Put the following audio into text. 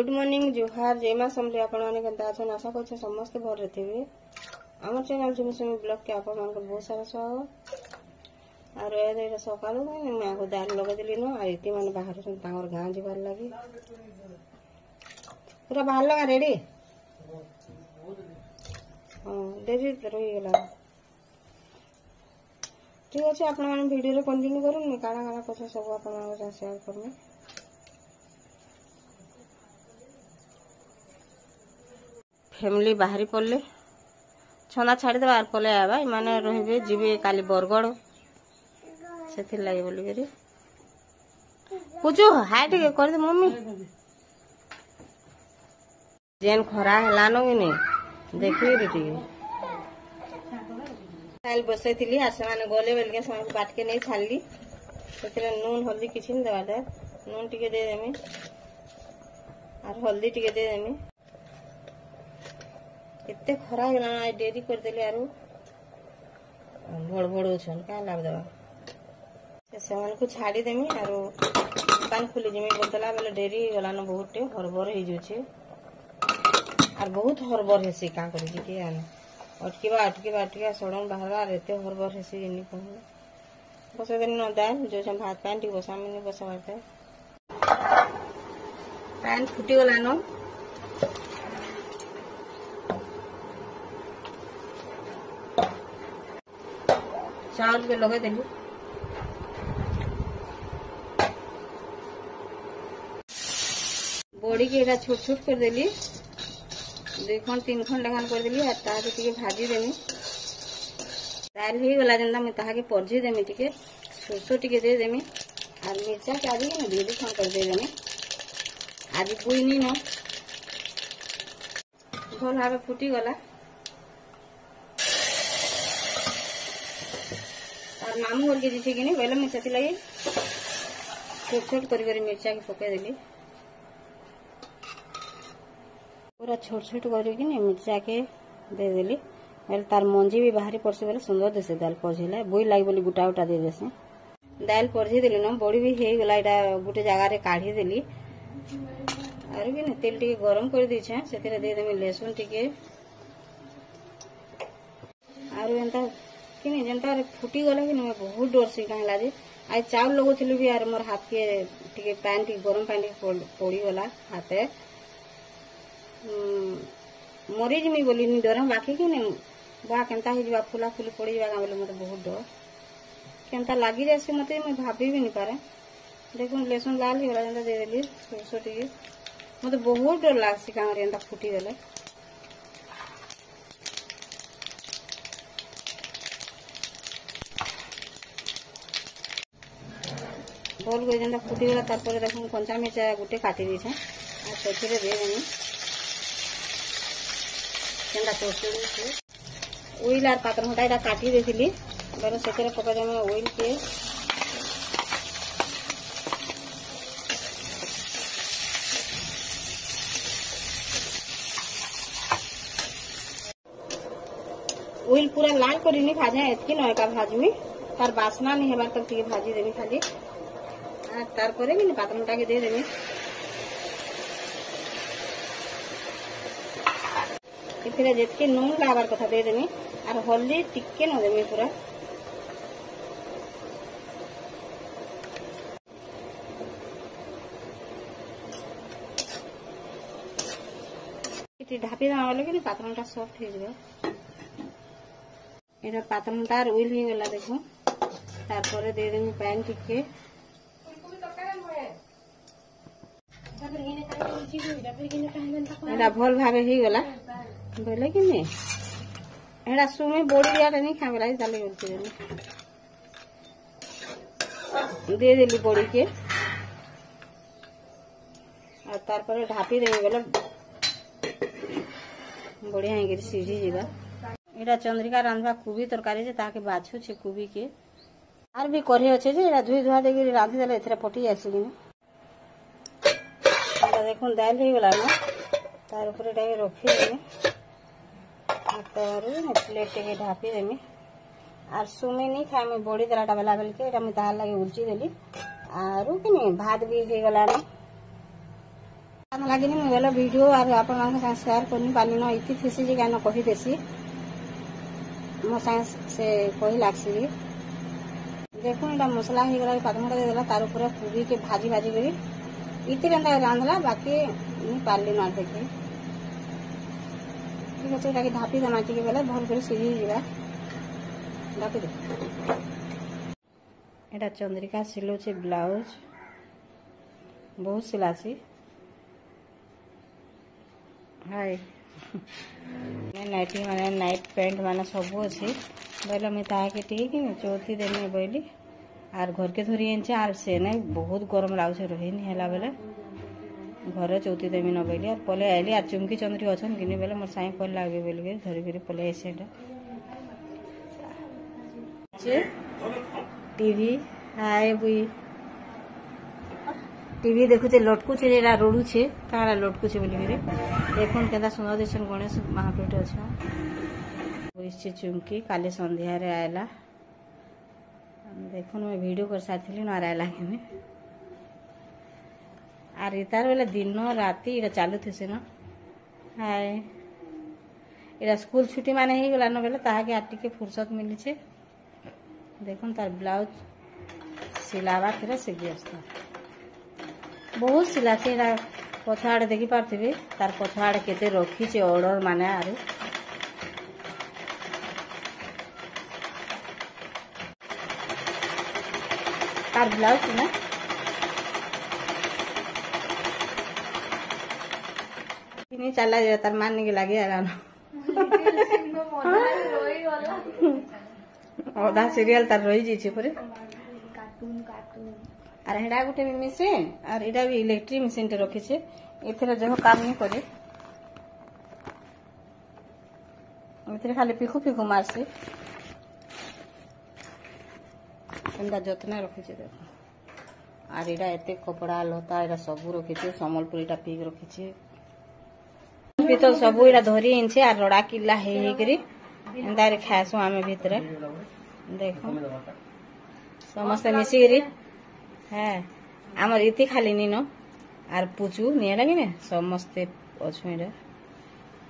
Good morning जुहार जय मां समले आपण माने केनता अछन आशा करछ समस्त भर रहथिबे हमर चैनल जुमे सुमी ब्लॉग के आपण मान को बहुत सारा स्वागत और ए सकाल मैं को दाल लगा दिली न आ इति माने बाहर सुन तांगर गां जीवार लागी पूरा बाहर लगा रेडी हां देरी रही गेला ठीक अछि आपण माने वीडियो रे कंटिन्यू करू मैं काना काना कथा सब आपण मान को शेयर करमे फैमिली बाहरी पड़े छना छाड़ीदे आर पले आवा इमाने रहिबे जीवे काली बरगड़ से लगे बोली करी पूछो हाय टिके कर दे मम्मी जेन खरा हेलानो कि नहीं देखी रे टिके काल बसई थिली आ समान गले बेल के समान बाट के नहीं छाड़ली सेतरे नून हल्दी किछि नहीं देबा दे नून टिके दे देमी आर हल्दी टिके दे देमी इतने खरा गला डेरी कर देले आरो भड़ छन का लाभ देवा से मन को छाड़ी देमी आरो दुकान खुली जेमी बोतला बेले डेरी गला न बहुत हरबर हो जाछे आर बहुत हरबर हेसी का करी जी के आने अटकीबा सड़न बाहर एते हरबर हेसी जेनी कहले बस दिन न दाल जो हम भात पानी बसा में नहीं बसा करते पानी फुटी गला न चावल के लगे देलु बड़ी के एटा छोट छोट कर देली 2 खंड 3 खंड लगान कर देली आ ताके टिके भाजी देमी दाल ही गला जंदा में ताहा के परजी देमी टिके सरसो टिके दे देमी आ मिर्चा के आदि ने 2 खंड कर दे देमी आदि कोई नहीं न भल भाबे फुटी गला मामू घर के जीते कि नहीं पहले मैं से लगी छोट छोट कर मिर्चा के पके देली पूरा छोट छोट करके मिर्चा के दे देली पहले तार मंजी भी बाहरी पड़से बेले सुंदर देसे दाल पझिला बोई लागी बोली गुटा गुटा दे देसे दाल पझी देली न बड़ी भी हे गला एटा गुटे जगह रे काढी देली आरो कि तेल टिके गरम कर दी छे सेते दे देमी लहसुन टिके आरो एंता कि नहीं जनता फुटी गला कि नहीं बहुत डर से कहीं लाजे आज चावल लगोथिलु भी यार मोर हाथ के टिके पैन टिके गरम पानी पड़ी गला हाथे मरी जमी बोली नहीं डर बाकी कि नहीं बा केनता हो जबा फुला फुली पड़ी जागा बोले मते बहुत डर केनता लागी जासी मते मैं भाभी भी नहीं पारे देखो लहसुन लाल ही गला जनता दे देली सरसो टिके मते बहुत डर लागसी कांगर एंता फुटी गले भल को जेनता फुटी गला तापर देखो कंचा मिर्चा गुटे काटी दी छे आ सेथिरे दे देनी जेनता तोड़ छे ओइल आर पात्र हटा एटा काटी देथिली बेले सेथिरे पका देमे ओइल के ओइल पूरा लाल करिनी भाजा एतकी नय का भाजमी तार बासना नहीं हेबार तक टिके भाजी देमी खाली तार परे भी पात्रटा के दे देमी इतने जेतके नून लागार कथा दे देमी और हल्दी टिके न देमी पूरा इति ढापी देमा बोले कि पात्रटा सॉफ्ट हो जाबे एटा पात्रटार ओइल ही गला देखो तार परे दे देमी पैन टिके भल भावे ही गला बोले कि नहीं एड़ा सुमी बोड़ी दिया नहीं खावे ताले दे देली बोड़ी के और तार पर ढापी देमी बोले बढ़िया है सीझी जीवा एड़ा चंद्रिका रांधवा कुबी तरकारी जे ताके बाछु छे कुबी के आर भी करे अच्छे जे एड़ा धुई धुआ देके रांधी देले एथरे पटी आसी कि देखो दाल ही गला ना तार ऊपर रखी देमी प्लेट टे ढापी देमी आर सुमी नहीं खाए मैं बड़ी दलाटा बेला बेल के तार लगे उर्ची देली आर कि भात भी हो गला लगे मुझे वीडियो और आप शेयर कर पारि न इति खुशी जी क्या कहीदेसी मो साइंस से कही लागसी देखो यहाँ मसला हो गला पातमुटा देदेला तार ऊपर कोबी के भाजी भाजी करी इति रांधला बाकी पार्ली न देखे ठीक अच्छे ढापी देमा टी बेले भल कर सीझी जा ढापी दे। एटा चंद्रिका सिलोचे ब्लाउज बहुत सिलासी हाय नाइटी माने नाइट पैंट माने सब अच्छे बोले मुझे ताके ठीक चौथी देने बोली आर घर के धरी आनचे आर से नहीं बहुत गरम लागे रहीनी है बेले घर चौथी देवी न बोली आर पले आइली आर चुमकी चंद्री अच्छन कि बेले मोर साई पल लगे बोल धरिक पले आसे टीवी हाय बुई टीवी देखुचे लटकुचे जेटा रोड़ुचे काड़ा लटकुचे बोलिकी देखुन केता सुंदर दिसन गणेश महाप्रभु अच्छा बसছে चुमकी काली संध्या रे आयला देखुन मैं वीडियो कर सारी ना आयला कि आर इतार बेले दिन राति इटा चालू थे न हाय इटा स्कूल छुट्टी माने ही गला न बेले ताके आर टिके फुर्सत मिली छे देखुन तार ब्लाउज सिलावा फिर से व्यस्त बहुत सिला से कथा आड़े देखी पार्थे तार कथा आड़े केते रखी ऑर्डर माने आरे तार ब्लाउज ना नहीं चला जाए तार मानने के लगे अधा सीरियल तार रही जाइए पूरे आर हेडा गोटे भी मेसीन आर एटा भी इलेक्ट्रिक मेसीन टे रखी छे एथरे जो काम नहीं करे एथरे खाली पिखु पिखु मारसे एंदा जतन रखी छे देखो आर एटा एते कपड़ा लता एटा सब रखी छे संबलपुरी टा पीक रखी छे तो सब एटा धरी इनछे आर रडा किल्ला हे करी एंदा रे खासो आमे भितरे देखो समस्त मिसी है आमर इति खाली नीनो आर पुचू नहीं लगे समस्ते अच्छे